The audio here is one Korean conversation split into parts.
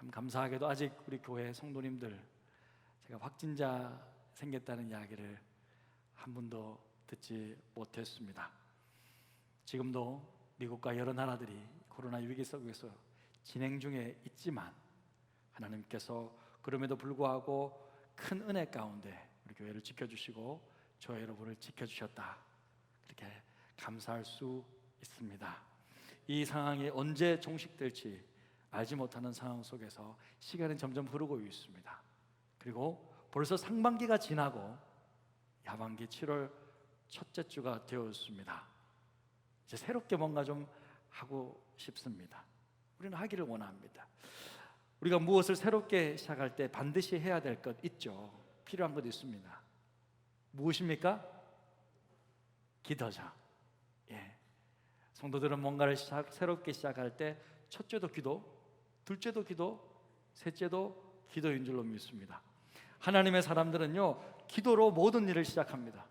참 감사하게도 아직 우리 교회 성도님들 제가 확진자 생겼다는 이야기를 한 번도 듣지 못했습니다. 지금도 미국과 여러 나라들이 코로나 위기 속에서 진행 중에 있지만 하나님께서 그럼에도 불구하고 큰 은혜 가운데 우리 교회를 지켜주시고 저희 여러분을 지켜주셨다, 그렇게 감사할 수 있습니다. 이 상황이 언제 종식될지 알지 못하는 상황 속에서 시간은 점점 흐르고 있습니다. 그리고 벌써 상반기가 지나고 하반기 7월 첫째 주가 되었습니다. 이제 새롭게 뭔가 좀 하고 싶습니다. 우리는 하기를 원합니다. 우리가 무엇을 새롭게 시작할 때 반드시 해야 될 것 있죠. 필요한 것 있습니다. 무엇입니까? 기도죠. 성도들은 뭔가를 새롭게 시작할 때 첫째도 기도, 둘째도 기도, 셋째도 기도인 줄로 믿습니다. 하나님의 사람들은요, 기도로 모든 일을 시작합니다.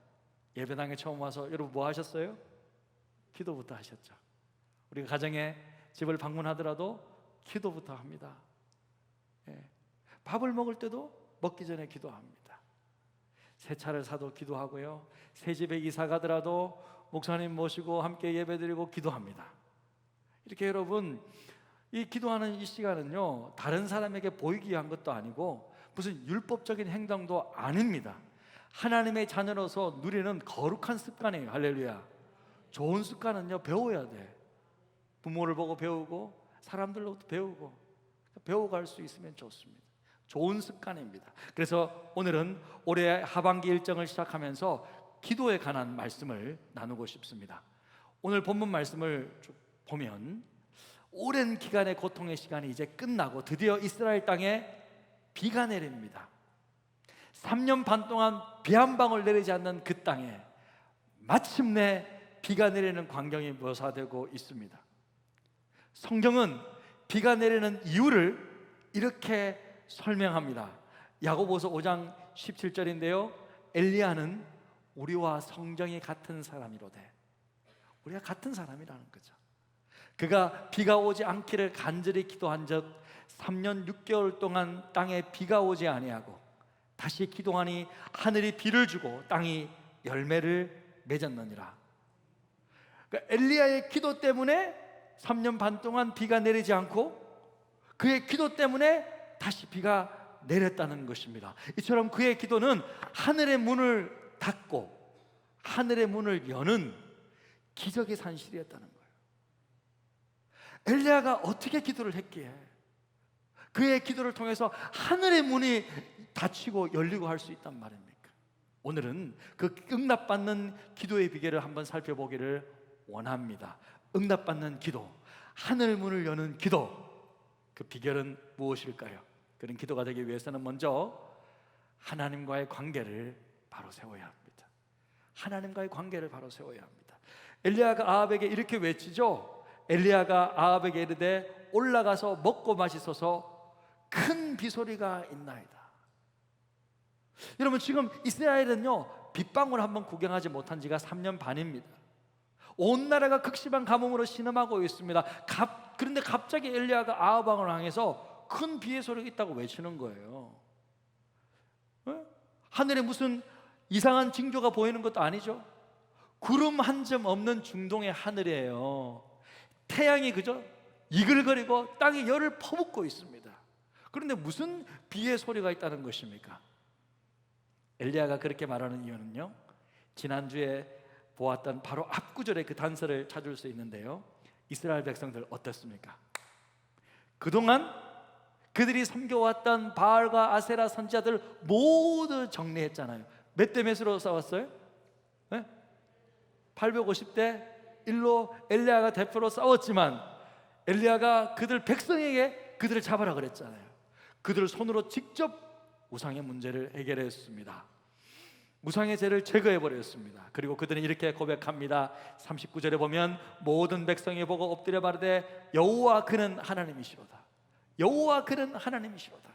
예배당에 처음 와서 여러분 뭐 하셨어요? 기도부터 하셨죠. 우리가 가정에 집을 방문하더라도 기도부터 합니다. 밥을 먹을 때도 먹기 전에 기도합니다. 새 차를 사도 기도하고요, 새 집에 이사 가더라도 목사님 모시고 함께 예배드리고 기도합니다. 이렇게 여러분, 이 기도하는 이 시간은요, 다른 사람에게 보이기 위한 것도 아니고 무슨 율법적인 행동도 아닙니다. 하나님의 자녀로서 누리는 거룩한 습관이에요. 할렐루야. 좋은 습관은요, 배워야 돼. 부모를 보고 배우고 사람들로부터 배우고 배워갈 수 있으면 좋습니다. 좋은 습관입니다. 그래서 오늘은 올해 하반기 일정을 시작하면서 기도에 관한 말씀을 나누고 싶습니다. 오늘 본문 말씀을 쭉 보면 오랜 기간의 고통의 시간이 이제 끝나고 드디어 이스라엘 땅에 비가 내립니다. 3년 반 동안 비 한 방울 내리지 않는 그 땅에 마침내 비가 내리는 광경이 묘사되고 있습니다. 성경은 비가 내리는 이유를 이렇게 설명합니다. 야고보서 5장 17절인데요 엘리야는 우리와 성정이 같은 사람이로되, 우리가 같은 사람이라는 거죠. 그가 비가 오지 않기를 간절히 기도한 적 3년 6개월 동안 땅에 비가 오지 아니하고 다시 기도하니 하늘이 비를 주고 땅이 열매를 맺었느니라. 그러니까 엘리야의 기도 때문에 3년 반 동안 비가 내리지 않고 그의 기도 때문에 다시 비가 내렸다는 것입니다. 이처럼 그의 기도는 하늘의 문을 닫고 하늘의 문을 여는 기적의 산실이었다는 거예요. 엘리야가 어떻게 기도를 했기에 그의 기도를 통해서 하늘의 문이 닫히고 열리고 할 수 있단 말입니까? 오늘은 그 응답받는 기도의 비결을 한번 살펴보기를 원합니다. 응답받는 기도, 하늘 문을 여는 기도, 그 비결은 무엇일까요? 그런 기도가 되기 위해서는 먼저 하나님과의 관계를 바로 세워야 합니다. 하나님과의 관계를 바로 세워야 합니다. 엘리야가 아합에게 이렇게 외치죠. 엘리야가 아합에게 이르되 올라가서 먹고 마시소서, 큰 비소리가 있나이다. 여러분, 지금 이스라엘은요, 빗방울 한번 구경하지 못한 지가 3년 반입니다. 온 나라가 극심한 가뭄으로 신음하고 있습니다. 그런데 갑자기 엘리야가 아합 왕을 향해서 큰 비의 소리가 있다고 외치는 거예요. 하늘에 무슨 이상한 징조가 보이는 것도 아니죠. 구름 한 점 없는 중동의 하늘이에요. 태양이 그저 이글거리고 땅에 열을 퍼붓고 있습니다. 그런데 무슨 비의 소리가 있다는 것입니까? 엘리야가 그렇게 말하는 이유는요, 지난주에 보았던 바로 앞구절의 그 단서를 찾을 수 있는데요, 이스라엘 백성들 어떻습니까? 그동안 그들이 섬겨왔던 바알과 아세라 선지자들 모두 정리했잖아요. 몇 대 몇으로 싸웠어요? 850대 1로 엘리야가 대표로 싸웠지만 엘리야가 그들 백성에게 그들을 잡아라 그랬잖아요. 그들을 손으로 직접 우상의 문제를 해결했습니다. 우상의 죄를 제거해버렸습니다. 그리고 그들은 이렇게 고백합니다. 39절에 보면 모든 백성이 보고 엎드려 바르되 여호와 그는 하나님이시로다. 여호와 그는 하나님이시로다.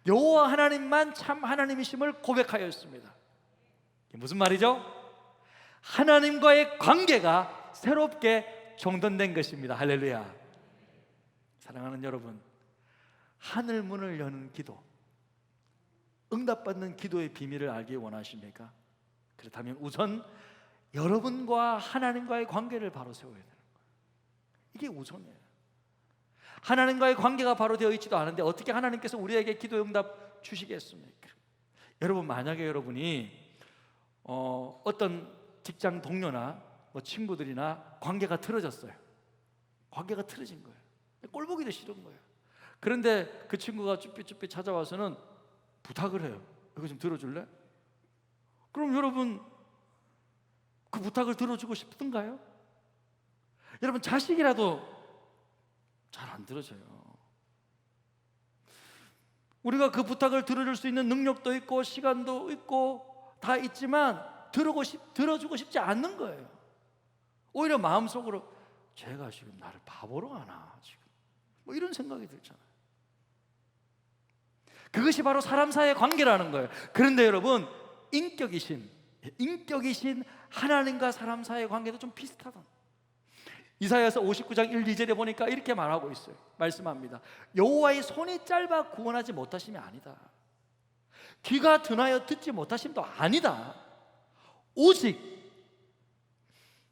여호와 하나님만 참 하나님이심을 고백하였습니다. 이게 무슨 말이죠? 하나님과의 관계가 새롭게 정돈된 것입니다. 할렐루야. 사랑하는 여러분, 하늘 문을 여는 기도, 응답받는 기도의 비밀을 알기 원하십니까? 그렇다면 우선 여러분과 하나님과의 관계를 바로 세워야 되는 거예요. 이게 우선이에요. 하나님과의 관계가 바로 되어 있지도 않은데 어떻게 하나님께서 우리에게 기도 응답 주시겠습니까? 여러분, 만약에 여러분이 어떤 직장 동료나 뭐 친구들이나 관계가 틀어졌어요. 관계가 틀어진 거예요. 꼴보기도 싫은 거예요. 그런데 그 친구가 쭈삣쭈삣 찾아와서는 부탁을 해요. 이거 좀 들어줄래? 그럼 여러분 그 부탁을 들어주고 싶던가요? 여러분, 자식이라도 잘 안 들어줘요. 우리가 그 부탁을 들어줄 수 있는 능력도 있고 시간도 있고 다 있지만 들어주고 싶지 않는 거예요. 오히려 마음속으로 쟤가 지금 나를 바보로 하나, 지금 뭐 이런 생각이 들잖아요. 그것이 바로 사람 사이의 관계라는 거예요. 그런데 여러분, 인격이신 하나님과 사람 사이의 관계도 좀 비슷하다. 이사야서 59장 1, 2절에 보니까 이렇게 말하고 있어요. 말씀합니다. 여호와의 손이 짧아 구원하지 못하심이 아니다. 귀가 둔하여 듣지 못하심도 아니다. 오직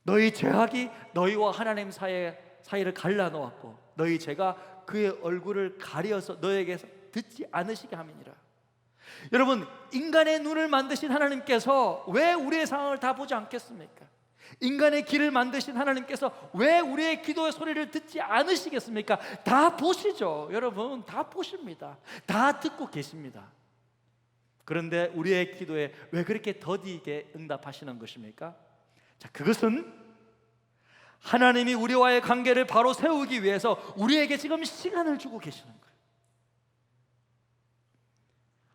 너희 죄악이 너희와 하나님 사이를 갈라놓았고 너희 죄가 그의 얼굴을 가려서 너에게서 듣지 않으시게 함이니라. 여러분, 인간의 눈을 만드신 하나님께서 왜 우리의 상황을 다 보지 않겠습니까? 인간의 귀를 만드신 하나님께서 왜 우리의 기도의 소리를 듣지 않으시겠습니까? 다 보시죠. 여러분, 다 보십니다. 다 듣고 계십니다. 그런데 우리의 기도에 왜 그렇게 더디게 응답하시는 것입니까? 자, 그것은 하나님이 우리와의 관계를 바로 세우기 위해서 우리에게 지금 시간을 주고 계시는 거예요.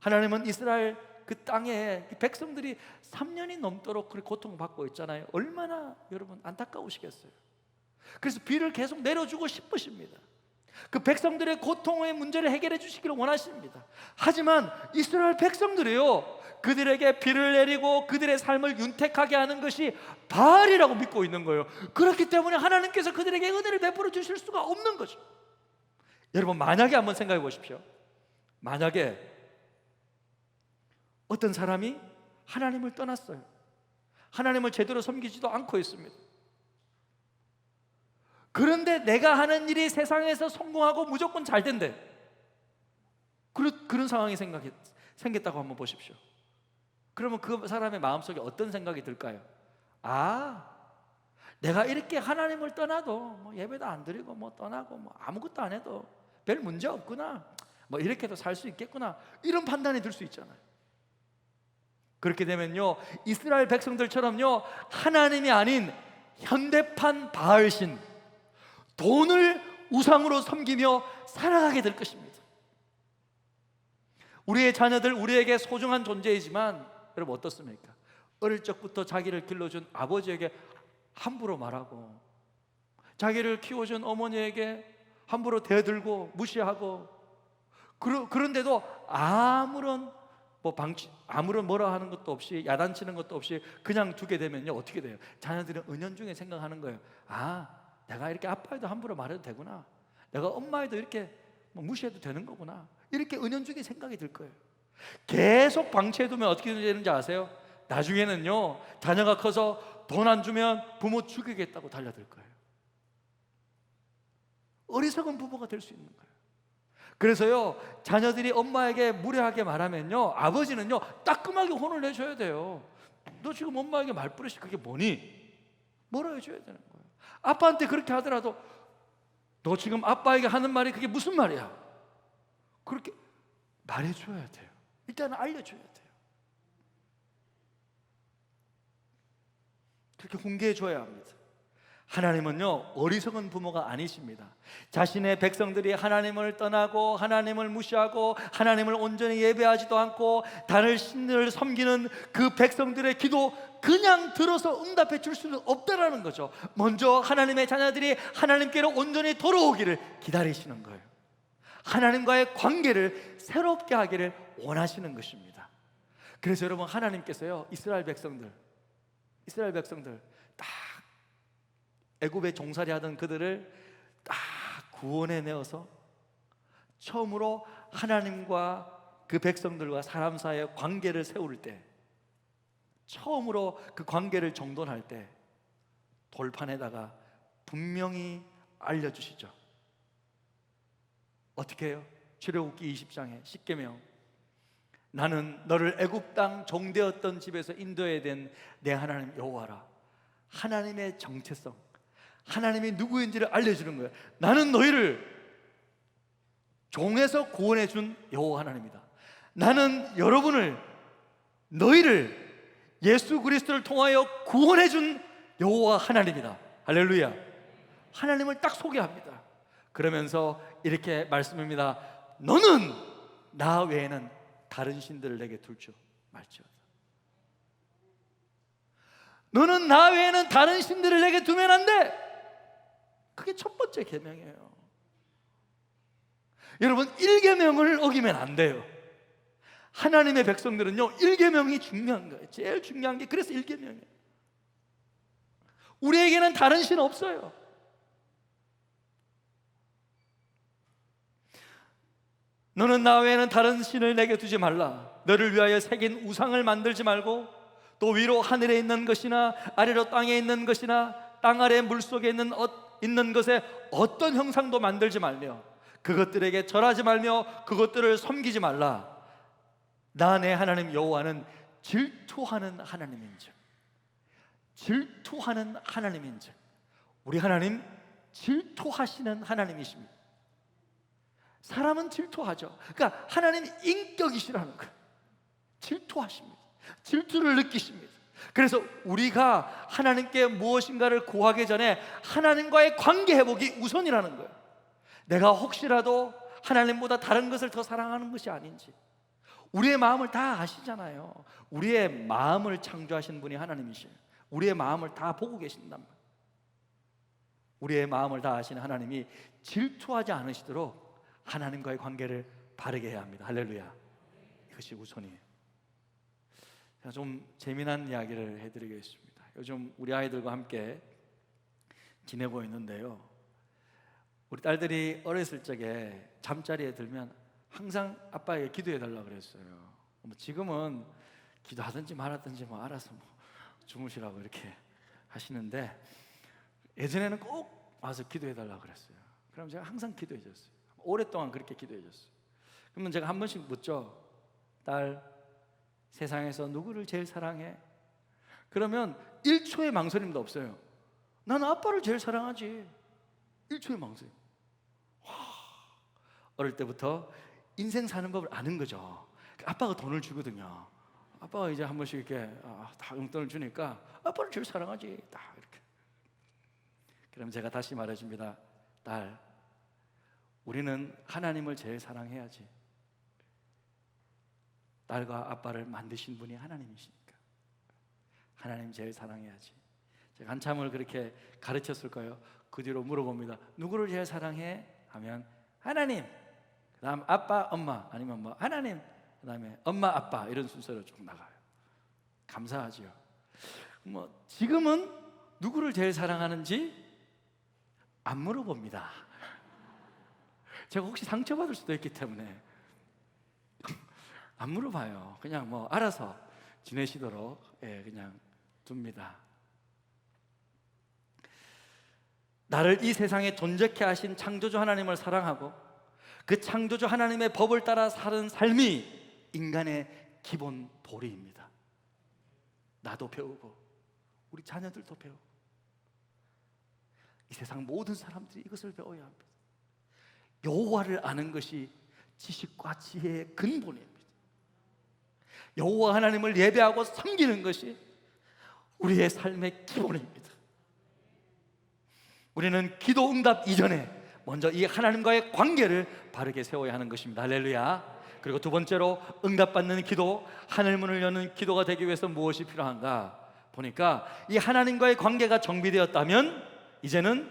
하나님은 이스라엘 그 땅에 백성들이 3년이 넘도록 그렇게 고통받고 있잖아요. 얼마나 여러분 안타까우시겠어요. 그래서 비를 계속 내려주고 싶으십니다. 그 백성들의 고통의 문제를 해결해 주시기를 원하십니다. 하지만 이스라엘 백성들이요, 그들에게 비를 내리고 그들의 삶을 윤택하게 하는 것이 바알이라고 믿고 있는 거예요. 그렇기 때문에 하나님께서 그들에게 은혜를 베풀어 주실 수가 없는 거죠. 여러분, 만약에 한번 생각해 보십시오. 만약에 어떤 사람이 하나님을 떠났어요. 하나님을 제대로 섬기지도 않고 있습니다. 그런데 내가 하는 일이 세상에서 성공하고 무조건 잘 된대. 그런 상황이 생겼다고 한번 보십시오. 그러면 그 사람의 마음속에 어떤 생각이 들까요? 아, 내가 이렇게 하나님을 떠나도 뭐 예배도 안 드리고 뭐 떠나고 뭐 아무것도 안 해도 별 문제 없구나, 뭐 이렇게도 살 수 있겠구나, 이런 판단이 들 수 있잖아요. 그렇게 되면요, 이스라엘 백성들처럼요, 하나님이 아닌 현대판 바알신, 돈을 우상으로 섬기며 살아가게 될 것입니다. 우리의 자녀들 우리에게 소중한 존재이지만 여러분 어떻습니까? 어릴 적부터 자기를 길러준 아버지에게 함부로 말하고, 자기를 키워준 어머니에게 함부로 대들고 무시하고, 그런데도 아무런 뭐라 하는 것도 없이, 야단치는 것도 없이 그냥 두게 되면요, 어떻게 돼요? 자녀들은 은연중에 생각하는 거예요. 아, 내가 이렇게 아빠에도 함부로 말해도 되구나, 내가 엄마에도 이렇게 무시해도 되는 거구나, 이렇게 은연중에 생각이 들 거예요. 계속 방치해두면 어떻게 되는지 아세요? 나중에는요, 자녀가 커서 돈 안 주면 부모 죽이겠다고 달려들 거예요. 어리석은 부모가 될 수 있는 거예요. 그래서요, 자녀들이 엄마에게 무례하게 말하면요, 아버지는요 따끔하게 혼을 내줘야 돼요. 너 지금 엄마에게 말버릇이 그게 뭐니? 뭐라 해줘야 되는 거예요. 아빠한테 그렇게 하더라도 너 지금 아빠에게 하는 말이 그게 무슨 말이야? 그렇게 말해줘야 돼요. 일단은 알려줘야 돼요. 그렇게 훈계해줘야 합니다. 하나님은요, 어리석은 부모가 아니십니다. 자신의 백성들이 하나님을 떠나고 하나님을 무시하고 하나님을 온전히 예배하지도 않고 다른 신을 섬기는 그 백성들의 기도 그냥 들어서 응답해 줄 수는 없다라는 거죠. 먼저 하나님의 자녀들이 하나님께로 온전히 돌아오기를 기다리시는 거예요. 하나님과의 관계를 새롭게 하기를 원하시는 것입니다. 그래서 여러분, 하나님께서요, 이스라엘 백성들 딱 애굽에 종살이 하던 그들을 딱 구원해 내어서 처음으로 하나님과 그 백성들과 사람 사이의 관계를 세울 때, 처음으로 그 관계를 정돈할 때 돌판에다가 분명히 알려주시죠. 어떻게 해요? 출애굽기 20장에 10계명, 나는 너를 애굽 땅 종되었던 집에서 인도해야 된 내 하나님 여호와라. 하나님의 정체성, 하나님이 누구인지를 알려주는 거예요. 나는 너희를 종에서 구원해 준 여호와 하나님이다. 나는 너희를 예수 그리스도를 통하여 구원해 준 여호와 하나님이다. 할렐루야. 하나님을 딱 소개합니다. 그러면서 이렇게 말씀합니다. 너는 나 외에는 다른 신들을 내게 둘 줄 말지어다. 너는 나 외에는 다른 신들을 내게 두면 안 돼. 그게 첫 번째 계명이에요. 여러분, 1계명을 어기면 안 돼요. 하나님의 백성들은요, 1계명이 중요한 거예요. 제일 중요한 게 그래서 1계명이에요. 우리에게는 다른 신 없어요. 너는 나 외에는 다른 신을 내게 두지 말라. 너를 위하여 새긴 우상을 만들지 말고, 또 위로 하늘에 있는 것이나 아래로 땅에 있는 것이나 땅 아래 물속에 있는 것에 어떤 형상도 만들지 말며 그것들에게 절하지 말며 그것들을 섬기지 말라. 나 내 하나님 여호와는 질투하는 하나님인즉, 질투하는 하나님인즉, 우리 하나님 질투하시는 하나님이십니다. 사람은 질투하죠. 그러니까 하나님 인격이시라는 거예요. 질투하십니다. 질투를 느끼십니다. 그래서 우리가 하나님께 무엇인가를 구하기 전에 하나님과의 관계 회복이 우선이라는 거예요. 내가 혹시라도 하나님보다 다른 것을 더 사랑하는 것이 아닌지. 우리의 마음을 다 아시잖아요. 우리의 마음을 창조하신 분이 하나님이시에요. 우리의 마음을 다 보고 계신단 말이에요. 우리의 마음을 다 아시는 하나님이 질투하지 않으시도록 하나님과의 관계를 바르게 해야 합니다. 할렐루야. 이것이 우선이에요. 제가 좀 재미난 이야기를 해드리겠습니다. 요즘 우리 아이들과 함께 지내고 있는데요, 우리 딸들이 어렸을 적에 잠자리에 들면 항상 아빠에게 기도해 달라고 그랬어요. 지금은 기도하든지 말았든지 알아서 주무시라고 이렇게 하시는데, 예전에는 꼭 와서 기도해 달라고 그랬어요. 그럼 제가 항상 기도해 줬어요. 오랫동안 그렇게 기도해 줬어요. 그러면 제가 한 번씩 묻죠. 딸, 세상에서 누구를 제일 사랑해? 그러면 1초의 망설임도 없어요. 나는 아빠를 제일 사랑하지. 1초의 망설임. 어릴 때부터 인생 사는 법을 아는 거죠. 아빠가 돈을 주거든요. 아빠가 이제 한 번씩 이렇게 다 용돈을 주니까 아빠를 제일 사랑하지. 딱 이렇게. 그럼 제가 다시 말해줍니다. 딸, 우리는 하나님을 제일 사랑해야지. 딸과 아빠를 만드신 분이 하나님이시니까 하나님 제일 사랑해야지. 제가 한참을 그렇게 가르쳤을 거예요. 그 뒤로 물어봅니다. 누구를 제일 사랑해? 하면 하나님, 그 다음 아빠, 엄마, 아니면 하나님, 그 다음에 엄마, 아빠, 이런 순서로 쭉 나가요. 감사하죠. 지금은 누구를 제일 사랑하는지 안 물어봅니다. 제가 혹시 상처받을 수도 있기 때문에 안 물어봐요. 그냥 알아서 지내시도록 그냥 둡니다. 나를 이 세상에 존재케 하신 창조주 하나님을 사랑하고 그 창조주 하나님의 법을 따라 사는 삶이 인간의 기본 도리입니다. 나도 배우고 우리 자녀들도 배우고 이 세상 모든 사람들이 이것을 배워야 합니다. 여호와를 아는 것이 지식과 지혜의 근본입니다. 여호와 하나님을 예배하고 섬기는 것이 우리의 삶의 기본입니다. 우리는 기도 응답 이전에 먼저 이 하나님과의 관계를 바르게 세워야 하는 것입니다. 할렐루야. 그리고 두 번째로 응답받는 기도, 하늘문을 여는 기도가 되기 위해서 무엇이 필요한가 보니까 이 하나님과의 관계가 정비되었다면 이제는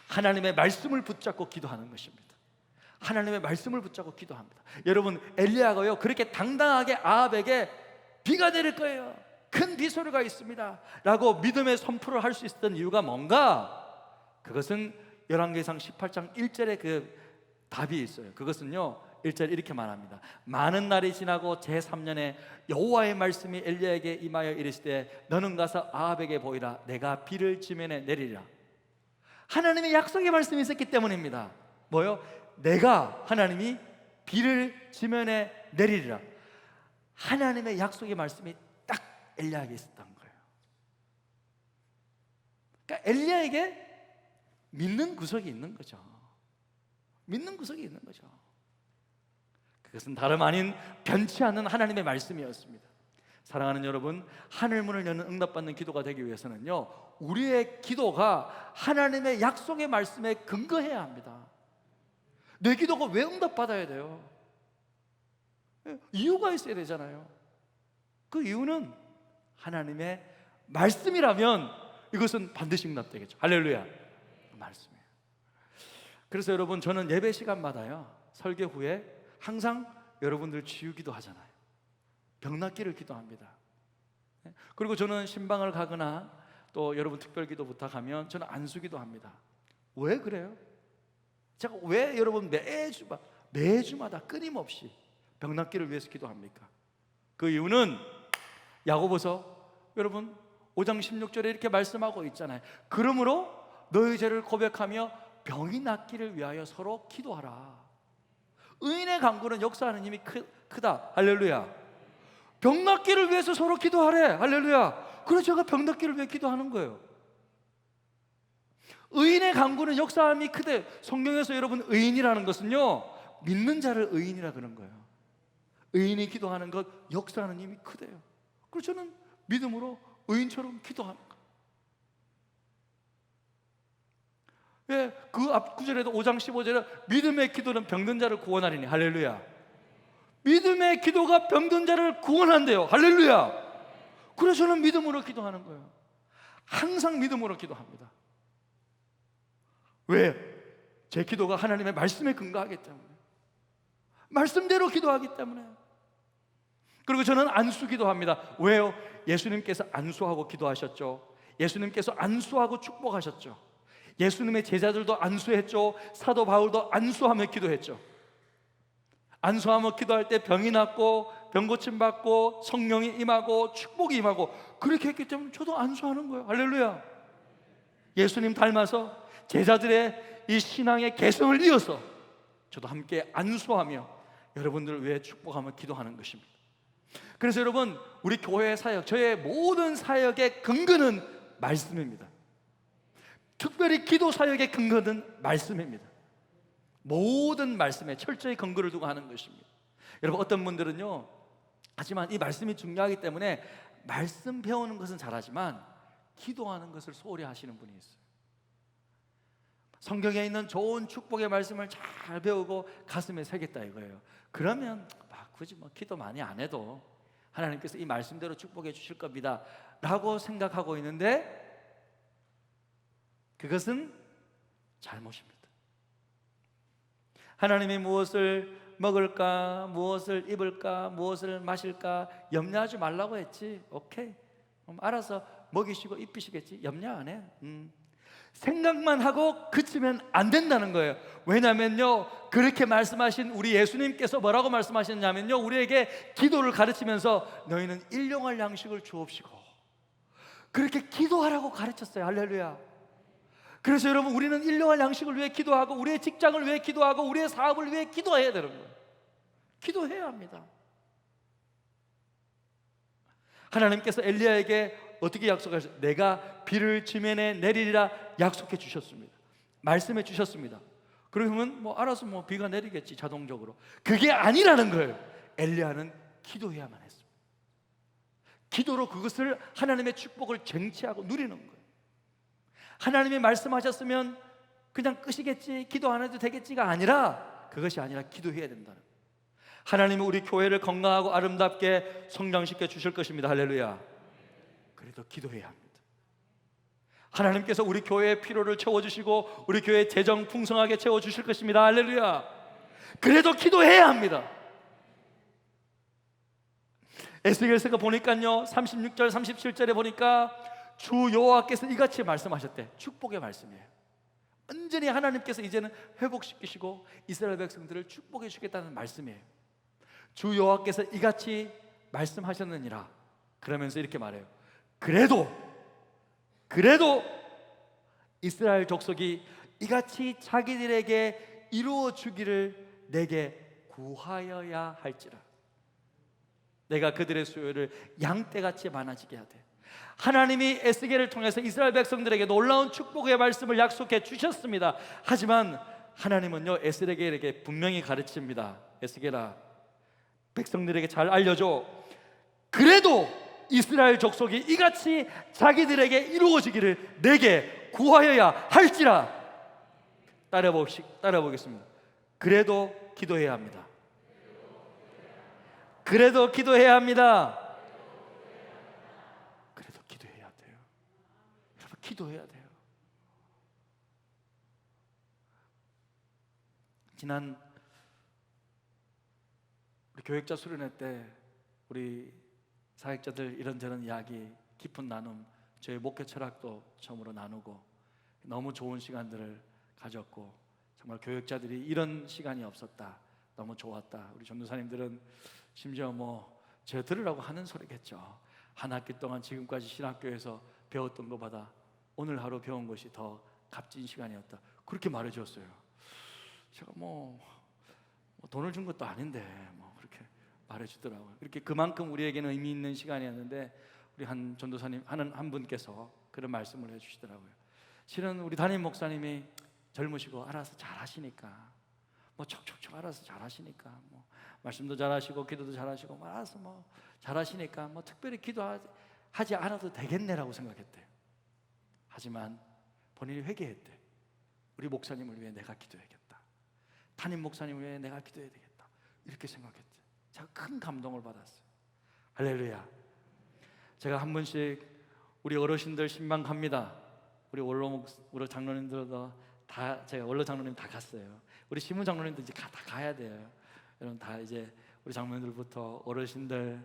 하나님의 말씀을 붙잡고 기도하는 것입니다. 하나님의 말씀을 붙잡고 기도합니다. 여러분, 엘리야가요 그렇게 당당하게 아합에게 비가 내릴 거예요, 큰 비소리가 있습니다 라고 믿음의 선포를 할 수 있었던 이유가 뭔가? 그것은 열왕기상 18장 1절의 그 답이 있어요. 그것은요 1절 이렇게 말합니다. 많은 날이 지나고 제3년에 여호와의 말씀이 엘리야에게 임하여 이르시되 너는 가서 아합에게 보이라. 내가 비를 지면에 내리리라. 하나님의 약속의 말씀이 있었기 때문입니다. 뭐요? 내가 하나님이 비를 지면에 내리리라. 하나님의 약속의 말씀이 딱 엘리야에게 있었던 거예요. 그러니까 엘리야에게 믿는 구석이 있는 거죠. 믿는 구석이 있는 거죠. 그것은 다름 아닌 변치 않는 하나님의 말씀이었습니다. 사랑하는 여러분, 하늘문을 여는 응답받는 기도가 되기 위해서는요 우리의 기도가 하나님의 약속의 말씀에 근거해야 합니다. 내 기도가 왜 응답받아야 돼요? 이유가 있어야 되잖아요. 그 이유는 하나님의 말씀이라면 이것은 반드시 응답되겠죠. 할렐루야. 말씀이에요. 그래서 여러분, 저는 예배 시간마다요 설교 후에 항상 여러분들 치유기도 하잖아요. 병낫기를 기도합니다. 그리고 저는 신방을 가거나 또 여러분 특별기도 부탁하면 저는 안수기도 합니다. 왜 그래요? 제가 왜 여러분 매주마다 끊임없이 병낫기를 위해서 기도합니까? 그 이유는 야고보서 여러분 5장 16절에 이렇게 말씀하고 있잖아요. 그러므로 너희 죄를 고백하며 병이 낫기를 위하여 서로 기도하라. 의인의 간구는 역사하는 힘이 크다. 할렐루야. 병 낫기를 위해서 서로 기도하래. 할렐루야. 그래서 제가 병 낫기를 위해 기도하는 거예요. 의인의 간구는 역사함이 크대. 성경에서 여러분 의인이라는 것은요 믿는 자를 의인이라 그런 거예요. 의인이 기도하는 것 역사하는 힘이 크대요. 그래서 저는 믿음으로 의인처럼 기도하는 거예요. 예, 그 앞 구절에도 5장 15절에 믿음의 기도는 병든 자를 구원하리니. 할렐루야. 믿음의 기도가 병든 자를 구원한대요. 할렐루야. 그래서 저는 믿음으로 기도하는 거예요. 항상 믿음으로 기도합니다. 왜? 제 기도가 하나님의 말씀에 근거하기 때문에, 말씀대로 기도하기 때문에. 그리고 저는 안수 기도합니다. 왜요? 예수님께서 안수하고 기도하셨죠. 예수님께서 안수하고 축복하셨죠. 예수님의 제자들도 안수했죠. 사도 바울도 안수하며 기도했죠. 안수하며 기도할 때 병이 낫고 병 고침 받고 성령이 임하고 축복이 임하고 그렇게 했기 때문에 저도 안수하는 거예요. 할렐루야. 예수님 닮아서 제자들의 이 신앙의 개성을 이어서 저도 함께 안수하며 여러분들을 위해 축복하며 기도하는 것입니다. 그래서 여러분, 우리 교회 사역, 저의 모든 사역의 근거는 말씀입니다. 특별히 기도 사역의 근거는 말씀입니다. 모든 말씀에 철저히 근거를 두고 하는 것입니다. 여러분, 어떤 분들은요, 하지만 이 말씀이 중요하기 때문에 말씀 배우는 것은 잘하지만 기도하는 것을 소홀히 하시는 분이 있어요. 성경에 있는 좋은 축복의 말씀을 잘 배우고 가슴에 새겼다 이거예요. 그러면 굳이 기도 많이 안 해도 하나님께서 이 말씀대로 축복해 주실 겁니다 라고 생각하고 있는데, 그것은 잘못입니다. 하나님이 무엇을 먹을까, 무엇을 입을까, 무엇을 마실까 염려하지 말라고 했지. 오케이, 알아서 먹이시고 입히시겠지. 염려 안 해. 생각만 하고 그치면 안 된다는 거예요. 왜냐면요, 그렇게 말씀하신 우리 예수님께서 뭐라고 말씀하셨냐면요, 우리에게 기도를 가르치면서 너희는 일용할 양식을 주옵시고, 그렇게 기도하라고 가르쳤어요. 할렐루야. 그래서 여러분, 우리는 일용할 양식을 위해 기도하고 우리의 직장을 위해 기도하고 우리의 사업을 위해 기도해야 되는 거예요. 기도해야 합니다. 하나님께서 엘리야에게 어떻게 약속하셨어요? 내가 비를 지면에 내리리라 약속해 주셨습니다. 말씀해 주셨습니다. 그러면 알아서 비가 내리겠지 자동적으로. 그게 아니라는 거예요. 엘리야는 기도해야만 했습니다. 기도로 그것을 하나님의 축복을 쟁취하고 누리는 거예요. 하나님이 말씀하셨으면 그냥 끝이겠지, 기도 안 해도 되겠지가 아니라, 그것이 아니라 기도해야 된다는 거예요. 하나님은 우리 교회를 건강하고 아름답게 성장시켜 주실 것입니다. 할렐루야. 그래도 기도해야 합니다. 하나님께서 우리 교회의 필요를 채워주시고 우리 교회 재정 풍성하게 채워주실 것입니다. 할렐루야. 그래도 기도해야 합니다. 에스겔서가 보니까요 36절 37절에 보니까 주 여호와께서 이같이 말씀하셨대. 축복의 말씀이에요. 완전히 하나님께서 이제는 회복시키시고 이스라엘 백성들을 축복해 주겠다는 말씀이에요. 주 여호와께서 이같이 말씀하셨느니라. 그러면서 이렇게 말해요. 그래도 이스라엘 족속이 이같이 자기들에게 이루어 주기를 내게 구하여야 할지라. 내가 그들의 수요를 양떼같이 많아지게 하되. 하나님이 에스겔을 통해서 이스라엘 백성들에게 놀라운 축복의 말씀을 약속해 주셨습니다. 하지만 하나님은요, 에스겔에게 분명히 가르칩니다. 에스겔아, 백성들에게 잘 알려줘. 그래도 이스라엘 족속이 이같이 자기들에게 이루어지기를 내게 구하여야 할지라. 따라보겠습니다. 그래도 기도해야 합니다. 그래도 기도해야 합니다. 그래도 기도해야 돼요. 여러분, 기도해야 돼요. 지난 우리 교육자 수련회 때 우리 사역자들 이런저런 이야기, 깊은 나눔, 저희 목회 철학도 처음으로 나누고 너무 좋은 시간들을 가졌고, 정말 교육자들이 이런 시간이 없었다, 너무 좋았다. 우리 전도사님들은 심지어 제가 들으라고 하는 소리겠죠. 한 학기 동안 지금까지 신학교에서 배웠던 것보다 오늘 하루 배운 것이 더 값진 시간이었다, 그렇게 말해줬어요. 제가 돈을 준 것도 아닌데 그렇게 말해주더라고요. 이렇게 그만큼 우리에게는 의미 있는 시간이었는데, 우리 한 전도사님 한 분께서 그런 말씀을 해주시더라고요. 실은 우리 담임 목사님이 젊으시고 알아서 잘하시니까, 척척척 알아서 잘하시니까, 말씀도 잘하시고 기도도 잘하시고 알아서 잘하시니까 특별히 기도하지 않아도 되겠네라고 생각했대요. 하지만 본인이 회개했대. 우리 목사님을 위해 내가 기도해야겠다, 담임 목사님을 위해 내가 기도해야 되겠다, 이렇게 생각했대. 제가 큰 감동을 받았어요. 할렐루야. 제가 한 번씩 우리 어르신들 신방 갑니다. 우리 원로 장로님들도 다, 제가 원로 장로님 다 갔어요. 우리 시무 장로님도 이제 다 가야 돼요. 여러분, 다 이제 우리 장로님들부터 어르신들,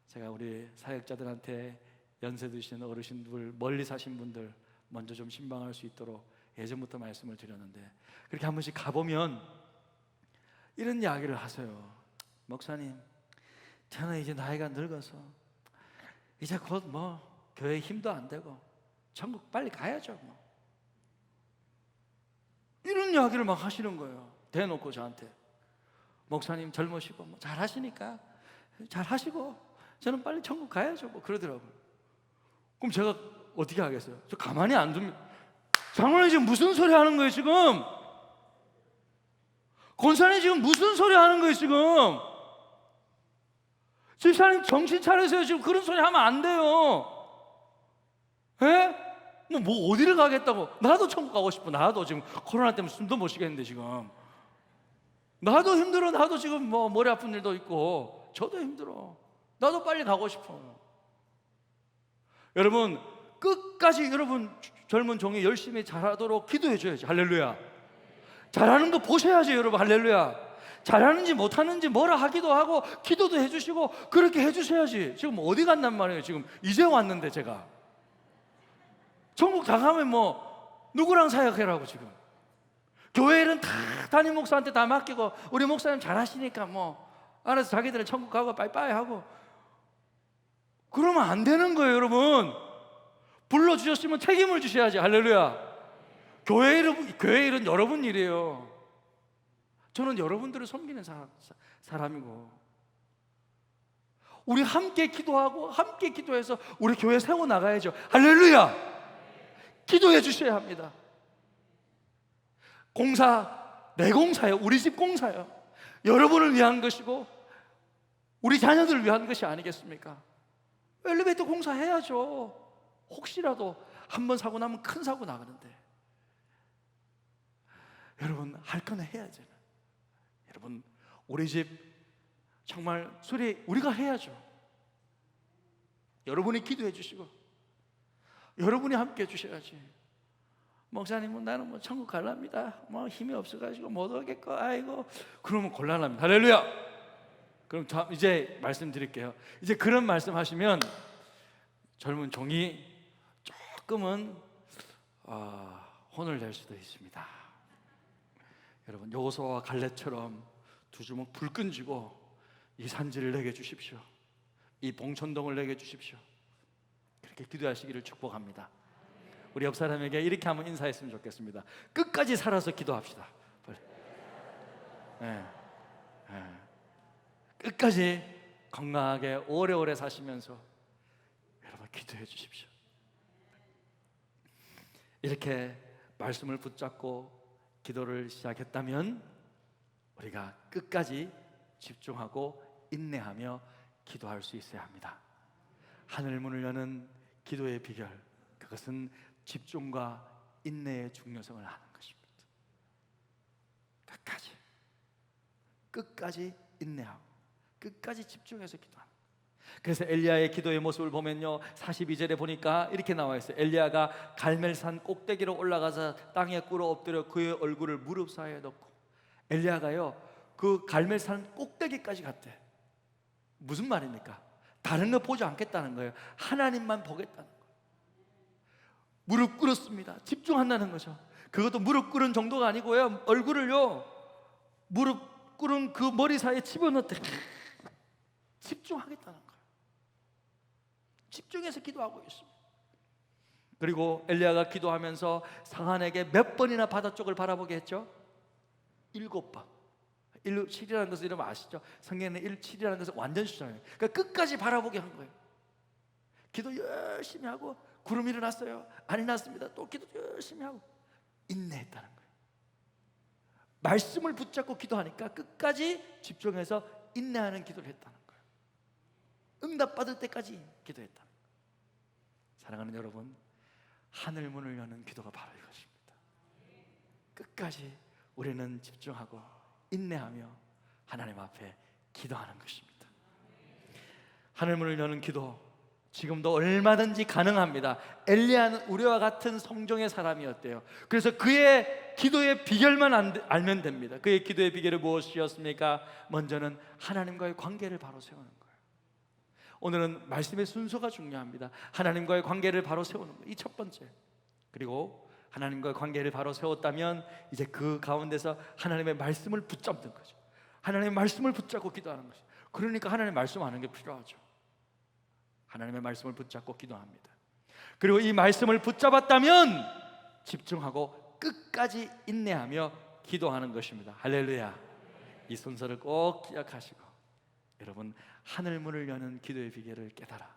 제가 우리 사역자들한테 연세 드신 어르신들, 멀리 사신 분들 먼저 좀 신방할 수 있도록 예전부터 말씀을 드렸는데, 그렇게 한 번씩 가보면 이런 이야기를 하세요. 목사님, 저는 이제 나이가 늙어서 이제 곧 교회 힘도 안 되고 천국 빨리 가야죠. 이런 이야기를 막 하시는 거예요. 대놓고 저한테. 목사님 젊으시고 잘하시니까 잘하시고 저는 빨리 천국 가야죠, 그러더라고요. 그럼 제가 어떻게 하겠어요? 저 가만히 안 둡니다. 장로님 지금 무슨 소리 하는 거예요 지금? 권사님 지금 무슨 소리 하는 거예요 지금? 집사님 정신 차리세요. 지금 그런 소리 하면 안 돼요. 에? 어디를 가겠다고? 나도 천국 가고 싶어. 나도 지금 코로나 때문에 숨도 못 쉬겠는데 지금 나도 힘들어. 나도 지금 머리 아픈 일도 있고 저도 힘들어. 나도 빨리 가고 싶어. 여러분, 끝까지 여러분 젊은 종이 열심히 잘하도록 기도해 줘야지. 할렐루야. 잘하는 거 보셔야지 여러분. 할렐루야. 잘하는지 못하는지 뭐라 하기도 하고 기도도 해주시고 그렇게 해주셔야지. 지금 어디 갔단 말이에요. 지금 이제 왔는데 제가 천국 다 가면 누구랑 사역해라고. 지금 교회 일은 다 담임 목사한테 다 맡기고 우리 목사님 잘하시니까 알아서 자기들은 천국 가고 빠이빠이 하고 그러면 안 되는 거예요. 여러분, 불러주셨으면 책임을 주셔야지. 할렐루야. 교회 일은 여러분 일이에요. 저는 여러분들을 섬기는 사람이고, 우리 함께 기도하고 함께 기도해서 우리 교회 세워나가야죠. 할렐루야. 기도해 주셔야 합니다. 공사, 내 공사요. 우리 집 공사요. 여러분을 위한 것이고 우리 자녀들을 위한 것이 아니겠습니까? 엘리베이터 공사해야죠. 혹시라도 한번 사고 나면 큰 사고 나가는데 여러분, 할 거는 해야죠. 여러분, 우리 집 정말 수리 우리가 해야죠. 여러분이 기도해 주시고 여러분이 함께 해 주셔야지. 목사님은 나는 천국 갈랍니다. 힘이 없어가지고 못 오겠고, 아이고, 그러면 곤란합니다. 할렐루야. 그럼 이제 말씀드릴게요. 이제 그런 말씀하시면 젊은 종이 조금은 혼을 낼 수도 있습니다. 여러분, 여호수아와 갈렙처럼 두 주먹 불끈 쥐고 이 산지를 내게 주십시오, 이 봉천동을 내게 주십시오, 그렇게 기도하시기를 축복합니다. 우리 옆 사람에게 이렇게 한번 인사했으면 좋겠습니다. 끝까지 살아서 기도합시다. 네. 네. 끝까지 건강하게 오래오래 사시면서 여러분 기도해 주십시오. 이렇게 말씀을 붙잡고 기도를 시작했다면 우리가 끝까지 집중하고 인내하며 기도할 수 있어야 합니다. 하늘 문을 여는 기도의 비결, 그것은 집중과 인내의 중요성을 아는 것입니다. 끝까지 인내하고 끝까지 집중해서 기도하는. 그래서 엘리야의 기도의 모습을 보면요, 42절에 보니까 이렇게 나와 있어요. 엘리야가 갈멜산 꼭대기로 올라가서 땅에 꿇어 엎드려 그의 얼굴을 무릎 사이에 넣고, 엘리야가요 그 갈멜산 꼭대기까지 갔대. 무슨 말입니까? 다른 거 보지 않겠다는 거예요. 하나님만 보겠다는 거예요. 무릎 꿇었습니다. 집중한다는 거죠. 그것도 무릎 꿇은 정도가 아니고요, 얼굴을요 무릎 꿇은 그 머리 사이에 집어넣대. 집중하겠다는 거예요. 집중해서 기도하고 있습니다. 그리고 엘리야가 기도하면서 상한에게 몇 번이나 바다 쪽을 바라보게 했죠? 7번. 7이라는 것을 여러분 아시죠? 성경에는 7이라는 것은 완전 숫자예요. 그러니까 끝까지 바라보게 한 거예요. 기도 열심히 하고, 구름이 일어났어요? 안 일어났습니다. 또 기도 열심히 하고 인내했다는 거예요. 말씀을 붙잡고 기도하니까 끝까지 집중해서 인내하는 기도를 했다는 거예요. 응답받을 때까지 기도했다는 거예요. 사랑하는 여러분, 하늘 문을 여는 기도가 바로 이것입니다. 끝까지 우리는 집중하고 인내하며 하나님 앞에 기도하는 것입니다. 하늘 문을 여는 기도, 지금도 얼마든지 가능합니다. 엘리야는 우리와 같은 성정의 사람이었대요. 그래서 그의 기도의 비결만 알면 됩니다. 그의 기도의 비결이 무엇이었습니까? 먼저는 하나님과의 관계를 바로 세우는 거예요. 오늘은 말씀의 순서가 중요합니다. 하나님과의 관계를 바로 세우는 거예요. 이 첫 번째. 그리고 하나님과의 관계를 바로 세웠다면 이제 그 가운데서 하나님의 말씀을 붙잡는 거죠. 하나님의 말씀을 붙잡고 기도하는 거죠. 그러니까 하나님의 말씀하는 게 필요하죠. 하나님의 말씀을 붙잡고 기도합니다. 그리고 이 말씀을 붙잡았다면 집중하고 끝까지 인내하며 기도하는 것입니다. 할렐루야. 이 순서를 꼭 기억하시고 여러분, 하늘 문을 여는 기도의 비결을 깨달아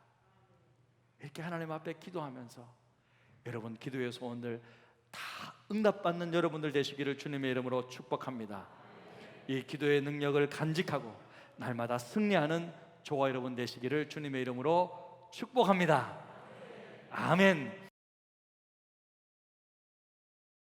이렇게 하나님 앞에 기도하면서 여러분 기도의 소원들 다 응답받는 여러분들 되시기를 주님의 이름으로 축복합니다. 이 기도의 능력을 간직하고 날마다 승리하는 저와 여러분 되시기를 주님의 이름으로 축복합니다. 아멘.